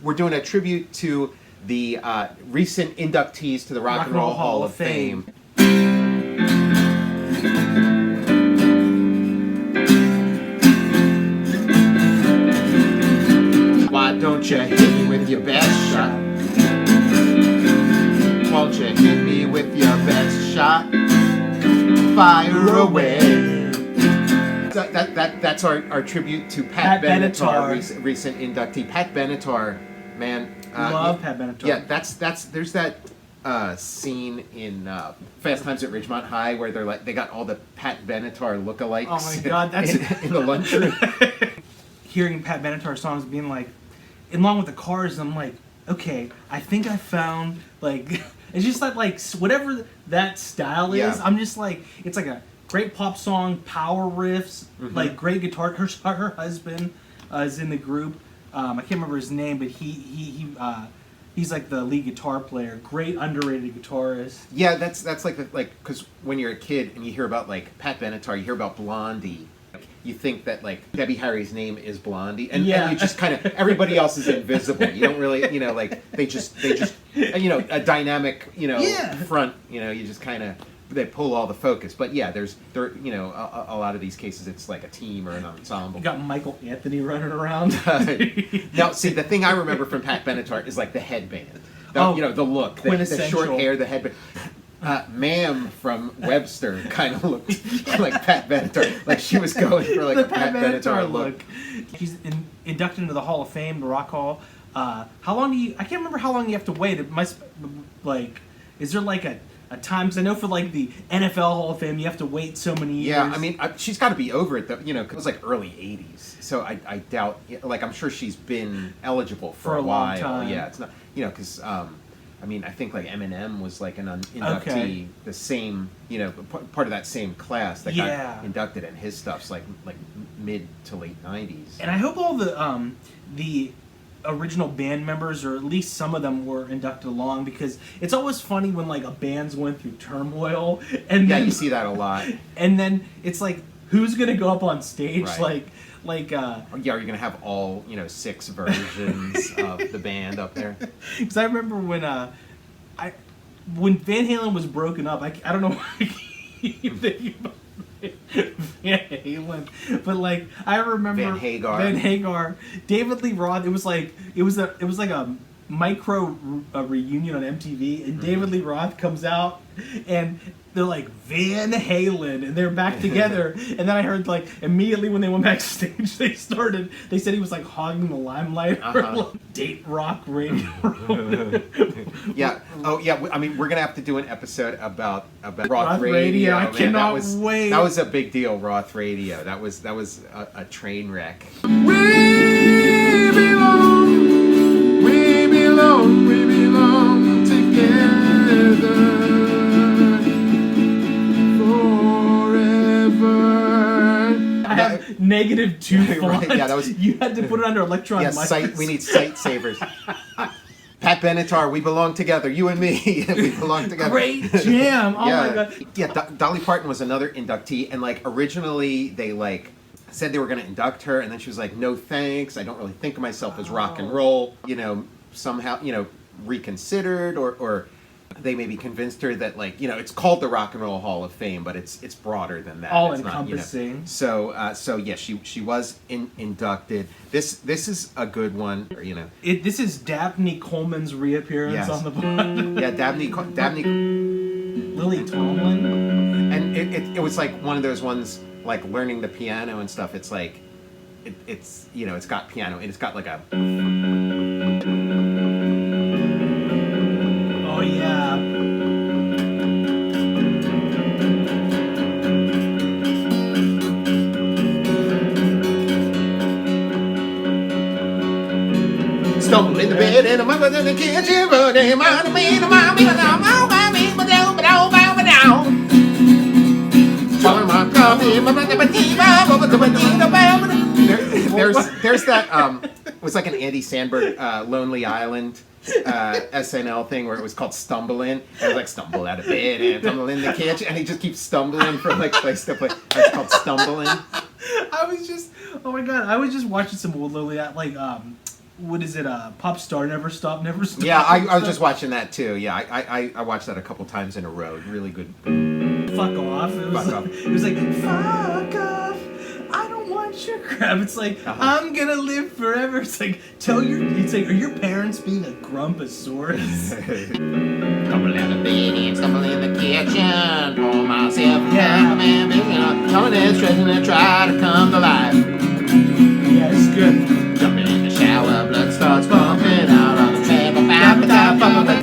we're doing a tribute to the recent inductees to the Rock and Roll Hall of Fame. Why don't you hit me with your best shot? Won't you hit me with your best shot? Fire away. That's our tribute to Pat Benatar, recent inductee. Pat Benatar, man. Love Pat Benatar. Yeah, there's that scene in Fast Times at Ridgemont High where they got all the Pat Benatar lookalikes. Oh my God, that's in the lunchroom. Hearing Pat Benatar songs being like, along with the Cars, I'm like, okay, I think I found like it's just like whatever that style is. Yeah. I'm just like, it's like a great pop song, power riffs, like great guitar. Her husband is in the group. I can't remember his name, but he's like the lead guitar player. Great underrated guitarist. Yeah, that's like because when you're a kid and you hear about like Pat Benatar, you hear about Blondie. You think that like Debbie Harry's name is Blondie, and you just kind of everybody else is invisible. You don't really, like they just a dynamic, front. You just kind of they pull all the focus. But yeah, there a lot of these cases it's like a team or an ensemble. You got Michael Anthony running around. Now, see, the thing I remember from Pat Benatar is like the headband. The look, the short hair, the headband. Ma'am from Webster kind of looked like Pat Benatar. Like she was going for like a Pat Benatar look. She's inducted into the Hall of Fame, the Rock Hall. How long I can't remember how long you have to wait. It must, is there like a time? Because I know for like the NFL Hall of Fame, you have to wait so many years. Yeah, I mean, she's got to be over it though, because it was like early 80s. So I doubt, I'm sure she's been eligible for a while. Long time. Yeah, it's not, because, I think like Eminem was like an inductee, the same, part of that same class that got inducted, and his stuff's like mid to late 90s. And I hope all the original band members, or at least some of them, were inducted along, because it's always funny when like a band's going through turmoil, and then you see that a lot. And then it's like, who's gonna go up on stage? Right. Are you gonna have all 6 versions of the band up there? Because I remember when Van Halen was broken up, I don't know why I keep thinking about Van Halen, but I remember Van Hagar, David Lee Roth. It was like a micro reunion on MTV, and David Lee Roth comes out, and they're like Van Halen, and they're back together. And then I heard immediately when they went backstage, they said he was hogging the limelight for date rock radio. Yeah. Oh yeah. I mean, we're gonna have to do an episode about Roth Radio. I cannot wait. That was a big deal. Roth Radio. That was a train wreck. We belong together. -2 font. Right, yeah, that was. You had to put it under Electron. Yeah, we need sight savers. Pat Benatar, we belong together. You and me, we belong together. Great jam! Oh yeah. my God. Yeah, Dolly Parton was another inductee, and originally they said they were going to induct her, and then she was like, "No thanks. I don't really think of myself as rock and roll." Somehow reconsidered, or they maybe convinced her that it's called the Rock and Roll Hall of Fame, but it's broader than that. All it's encompassing. Not, so yeah, she was inducted. This is a good one. This is Dabney Coleman's reappearance on the pod. Yeah, Dabney Lily Tomlin, and it was one of those ones learning the piano and stuff. It's it's got piano and it's got a. Oh yeah. Stumble in the bed and a mother in the kitchen, but they mind me, there's that it was like an Andy Samberg Lonely Island SNL thing where it was called Stumbling. It was stumble out of bed and tumble in the kitchen, and he just keeps stumbling from place to place. It's called Stumbling. I was just watching some Lonely what is it? Pop Star Never Stop, Never Stop. Yeah, I was just watching that too. Yeah, I watched that a couple times in a row. Really good. Fuck off. It was like fuck off. I don't want your crap. It's like I'm gonna live forever. It's like are your parents being a grumposaurus? Stumble in the bed and stumble in the kitchen. Pour myself a cup and coming in, stretching and try to come to life. Yeah, it's good. Jumping in the shower, blood starts pumping out on the table.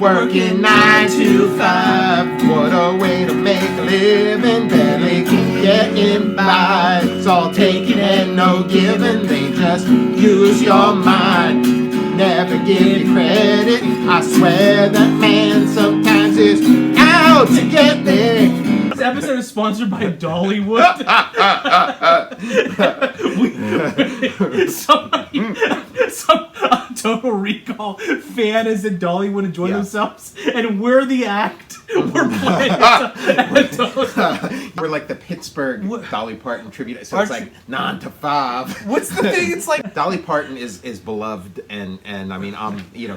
Working 9 to 5. What a way to make a living. Barely keep getting by. It's all taking and no giving. They just use your mind. Never give you credit. I swear that man sometimes is out to get me. This episode is sponsored by Dollywood. Some Total Recall fan is in Dollywood enjoying themselves, and we're the act. We're playing. We're like the Pittsburgh Dolly Parton tribute. So it's like 9 to 5. What's the thing? It's like Dolly Parton is beloved, and I mean,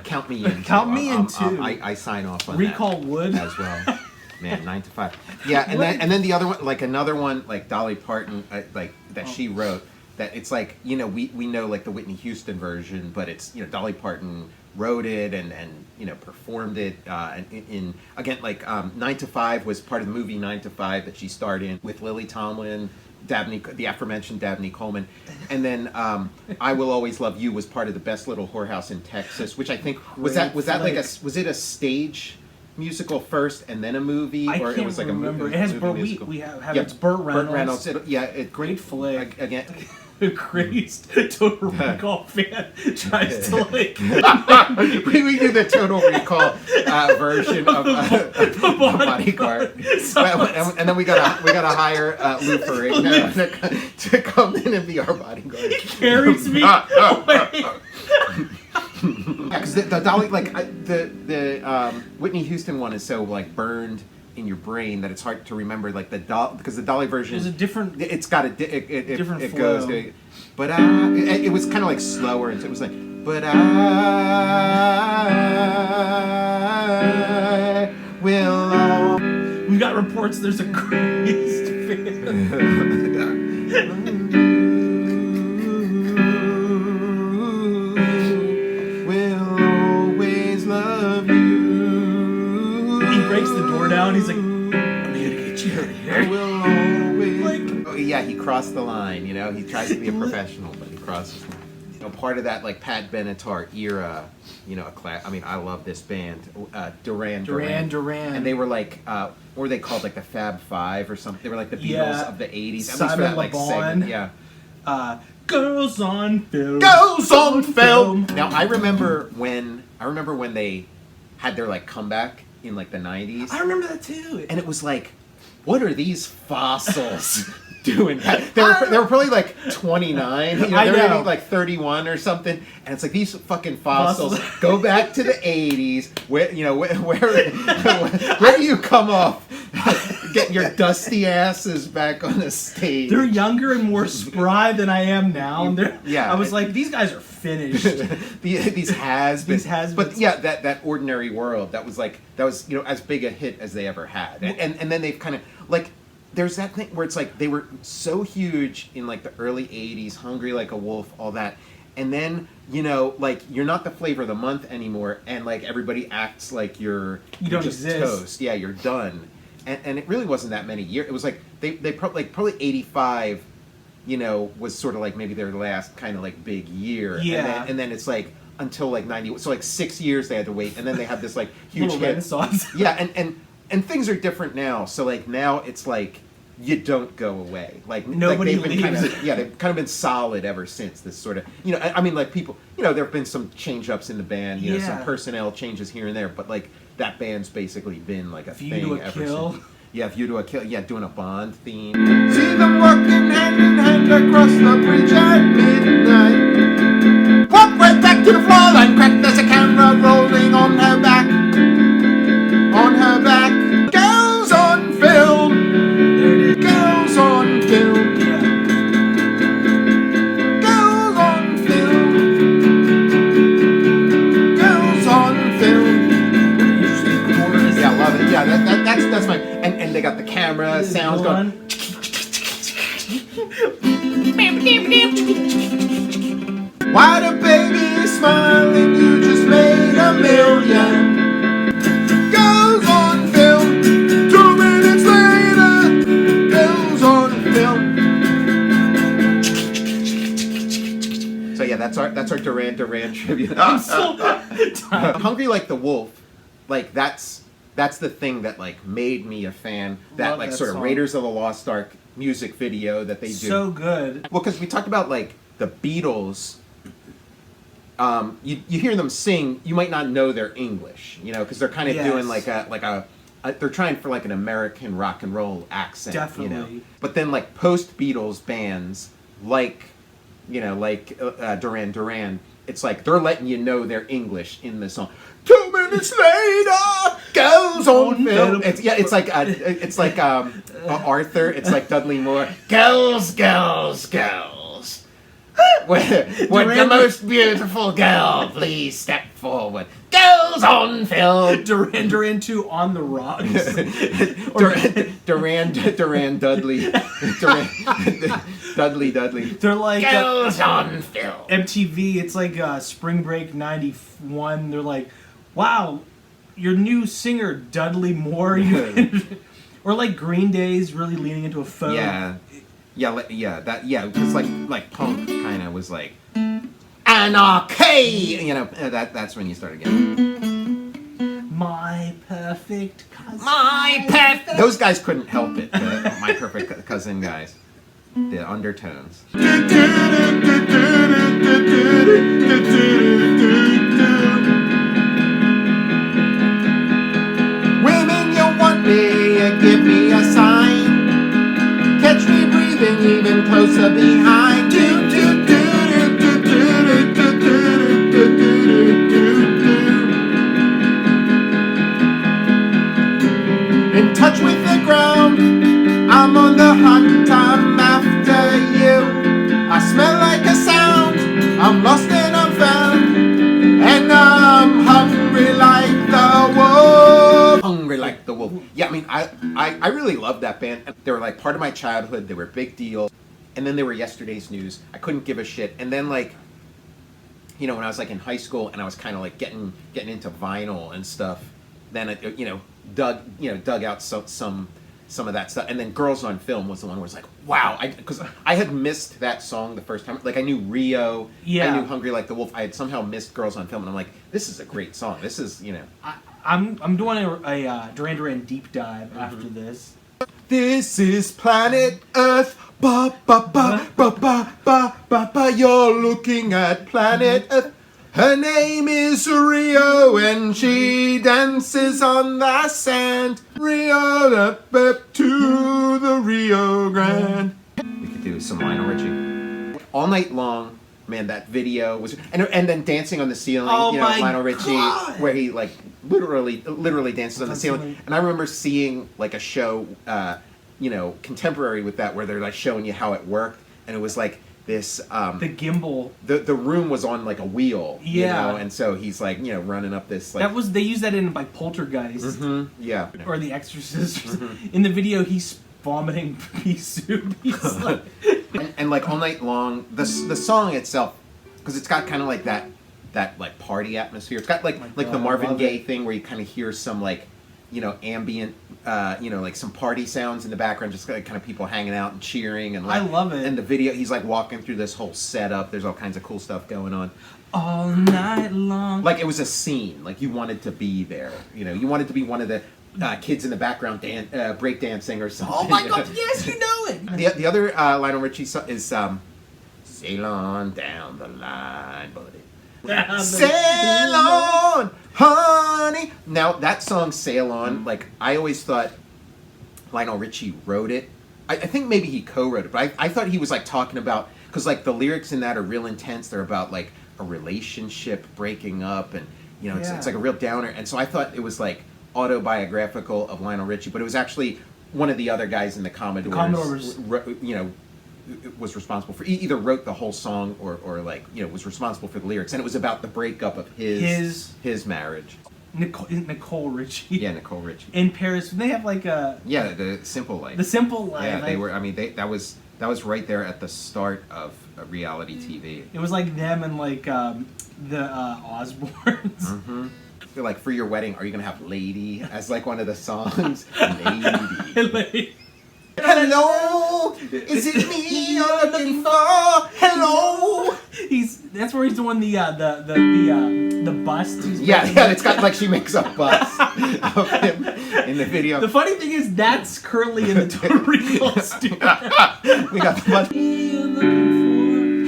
count me in. Count me in too. I sign off on Recall that Wood as well. Man, 9 to 5. Yeah, and then the other one, like another one, like Dolly Parton, like that she wrote. That it's like, we know like the Whitney Houston version, but it's, Dolly Parton wrote it and performed it in again, like 9 to 5 was part of the movie 9 to 5 that she starred in with Lily Tomlin, the aforementioned Dabney Coleman, and then I Will Always Love You was part of the Best Little Whorehouse in Texas, which I think was it a stage musical first and then a movie, or it was like remember. a movie? It has musical. we have it's Burt Reynolds. Great flick. Again. The crazy Total Recall fan tries to like. we do the Total Recall version of Bodyguard, and then we gotta hire Lou Ferrigno to come in and be our bodyguard. He carries me away. Because the Dolly, the Whitney Houston one is so like burned in your brain that it's hard to remember, like because the Dolly version is a different. It's got different it flow. goes, but it was kind of like slower, and so it was like, but I will. We got reports. There's a crazed fan. Breaks the door down. He's like, I'm here to get you out of here. I will always. He crossed the line. He tries to be a professional, but he crosses the line. Part of that like Pat Benatar era. I love this band, Duran Duran, and they were like, what were they called, like the Fab Five or something? They were like the Beatles of the '80s. Simon Le Bon. Girls on film. Girls on film. Now I remember when they had their like comeback in like the 90s. I remember that too. And it was like, what are these fossils doing? They were probably like 29. They were maybe like 31 or something. And it's like, these fucking fossils go back to the 80s. Where do you come off? Getting your dusty asses back on the stage. They're younger and more spry than I am now. And I was like, these guys are finished. These has-beens. But yeah, that Ordinary World, that was as big a hit as they ever had. And then they've kind of like, there's that thing where it's like they were so huge in like the early 80s, Hungry Like a Wolf, all that. And then, like you're not the flavor of the month anymore, and like everybody acts like you're don't just exist. Toast. Yeah, you're done. And it really wasn't that many years. It was like they probably 85, was sort of like maybe their last kind of like big year. Yeah. And then it's like until like 90. So like 6 years they had to wait, and then they had this like huge little hit. renaissance. Yeah, and things are different now. So like now it's like you don't go away. Like nobody they've been leaves. They've kind of been solid ever since. This sort of I mean like people there have been some change ups in the band. Some personnel changes here and there, but like. That band's basically been like a thing ever since. Yeah, View to a Kill. Yeah, doing a Bond theme. See them walking hand in hand across the bridge at midnight. Walk right back to the floor line, crack. There's a camera rolling on her back. On her back. Girls on film. There it is. Girls on film. Yeah. Girls on film. yeah, that's our Duran Duran tribute. I'm so Hungry Like the Wolf, like that's the thing that like made me a fan. That Love like that sort of song. Raiders of the Lost Ark music video that they do. So good. Well, because we talked about like the Beatles. You hear them sing, you might not know their English, you know, because they're kind of Yes. doing like a they're trying for like an American rock and roll accent, Definitely. you know. But then like post Beatles bands like, you know, like Duran Duran, it's like they're letting you know their English in the song. 2 minutes later, girls on film. It's like Arthur. It's like Dudley Moore. Girls, girls, girls. When the most beautiful girl, please step forward. Girls on film. Duran Duran 2 on the rocks. Duran Dudley. Dudley. They're like Girls on film. MTV. It's like Spring Break '91. They're like, wow, your new singer Dudley Moore. Or like Green Day's really leaning into a folk. Because like punk kind of was like anarchy, you know. That's when you started getting My perfect cousin. Those guys couldn't help it. My perfect cousin guys, the undertones. Women, you want me, you give me a sign. Catch me breathing even closer behind. In touch with the ground, I'm on the hunt, I'm after you. I smell like a sound, I'm lost and I'm found, and I'm hungry like the wolf. Hungry like the wolf. Yeah, I mean, I really loved that band. They were like part of my childhood. They were a big deal. And then they were yesterday's news. I couldn't give a shit. And then like, you know, when I was like in high school and I was kind of like getting into vinyl and stuff, then I, you know, dug out some of that stuff. And then Girls on Film was the one where it's like, wow, because I had missed that song the first time. Like I knew Rio, Yeah. I knew Hungry Like the Wolf. I had somehow missed Girls on Film, and I'm like, this is a great song. This is, you know. I'm doing a Duran Duran deep dive after this. This is planet Earth. Ba ba ba ba ba ba ba ba. You're looking at planet Earth. Her name is Rio, and she dances on the sand. Rio up, up to the Rio Grande. We could do some Lionel Richie. All Night Long, man, that video was... And then Dancing on the Ceiling, Oh you know, my Lionel Richie, God! where he, like, literally dances on the ceiling. And I remember seeing, like, a show, you know, contemporary with that, where they're, like, showing you how it worked. And it was, like, this The gimbal. the room was on like a wheel, Yeah. you know, and so he's like, you know, running up this like They used that in like Poltergeist yeah, or The Exorcist. In the video, he's vomiting pea soup. He's like, and like All Night Long, the song itself, because it's got kind of like that like party atmosphere. It's got like the God, I Marvin love Gaye it. thing where you kind of hear some like, you know, ambient, you know, like some party sounds in the background, just like kind of people hanging out and cheering and like, I love it. And the video, he's like walking through this whole setup. There's all kinds of cool stuff going on. all night long. Like it was a scene. Like you wanted to be there. You know, you wanted to be one of the kids in the background break dancing or something. Oh my God! Yes, you know it. The other Lionel Richie song is "Sail On Down the Line, Buddy." Sail on, honey. Now that song, "Sail On," like I always thought Lionel Richie wrote it. I think maybe he co-wrote it, but I thought he was like talking about, because like the lyrics in that are real intense. They're about like a relationship breaking up, and you know, it's like a real downer. And so I thought it was like autobiographical of Lionel Richie, but it was actually one of the other guys in the Commodores, you know, was responsible for either wrote the whole song or like, you know, was responsible for the lyrics, and it was about the breakup of his marriage. Nicole Richie. Yeah, Nicole Richie. In Paris, they have like a the Simple Life. The Simple Life. Yeah, they were. I mean, that was right there at the start of reality TV. It was like them and like the Osbournes. Mm-hmm. They're like, for your wedding, are you gonna have "Lady" as like one of the songs? Lady. Hello, is it me you're looking for? Hello. That's where he's doing the bust. Yeah, it's got like she makes a bust of him in the video. The funny thing is that's currently in the Total Recall studio. We got the bust.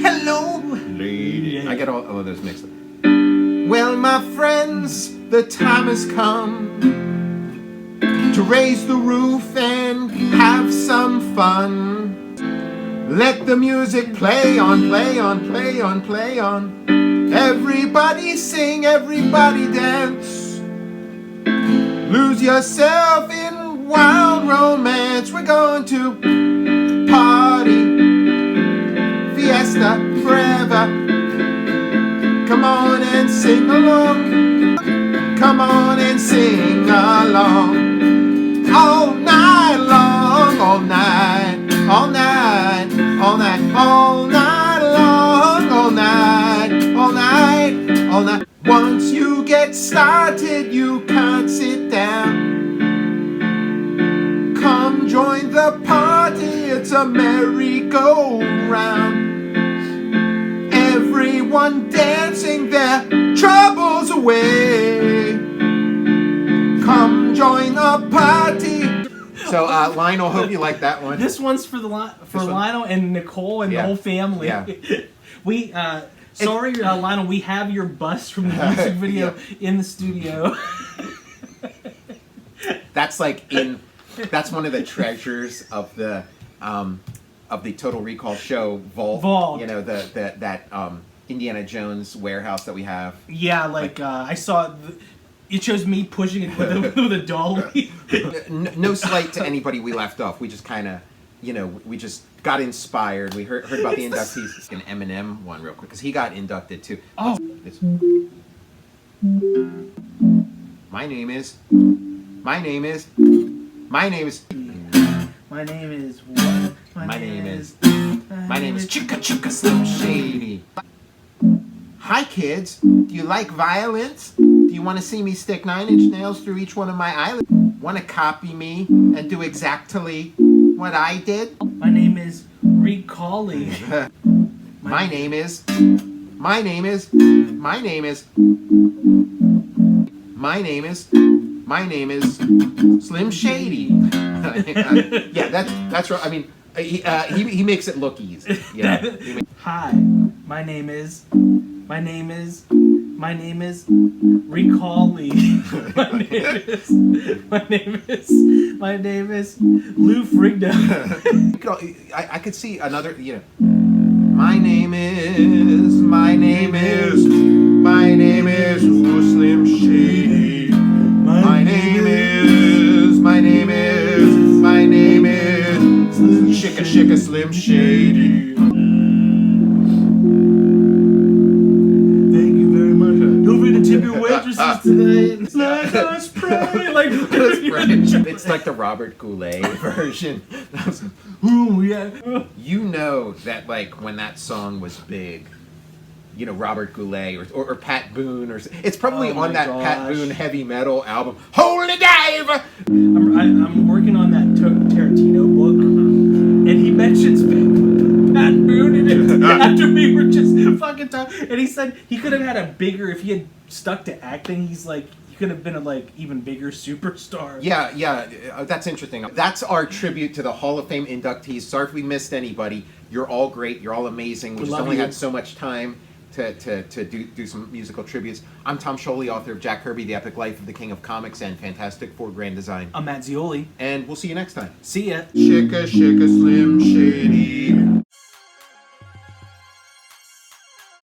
Hello, lady. I get all of those mixed up. Well, my friends, the time has come to raise the roof and have some fun. Let the music play on, play on, play on, play on. Everybody sing, everybody dance. Lose yourself in wild romance. We're going to party, fiesta forever. Come on and sing along. Come on and sing along. All night long, all night, all night, all night, all night long, all night, all night, all night. Once you get started, you can't sit down. Come join the party, it's a merry-go-round. Everyone dancing their troubles away. Come join the party. So, Lionel, hope you like that one. This one's for Lionel and Nicole and the whole family. Yeah. We, sorry, Lionel, we have your bust from the music video in the studio. That's like that's one of the treasures of the Total Recall show vault. You know, that Indiana Jones warehouse that we have. Yeah, like I saw. It shows me pushing it with a dolly. No slight to anybody we left off. We just kind of, we just got inspired. We heard about the inductees. An Eminem one real quick, because he got inducted too. Oh. My name is what? My name is Chicka Chicka Slim Shady. Hi kids, do you like violence? Do you want to see me stick 9-inch nails through each one of my eyelids? Want to copy me and do exactly what I did? My name is Recalling. My name is Slim Shady. Yeah, that's right. I mean, he makes it look easy. Yeah. Hi, my name is Recalling. My name is Lou Frigda. I could see another, My name is Slim Shady. My name is Shicka Shicka Slim Shady. Thank you very much. Don't forget to tip your waitresses today. Let us pray. It's like the Robert Goulet version. Ooh, yeah. You know that, like, when that song was big, Robert Goulet or Pat Boone, or it's probably on that Pat Boone heavy metal album, Holy Dive! I'm working on that Tarantino book, and he mentions Pat Boone in it after we were just fucking talking, and he said he could have had a bigger, if he had stuck to acting, he's like, he could have been a even bigger superstar. Yeah, that's interesting. That's our tribute to the Hall of Fame inductees. Sorry if we missed anybody. You're all great. You're all amazing. We just only had so much time to do some musical tributes. I'm Tom Scioli, author of Jack Kirby, The Epic Life of the King of Comics and Fantastic Four Grand Design. I'm Matt Zeoli. And we'll see you next time. See ya. Shicka Shicka Slim Shady.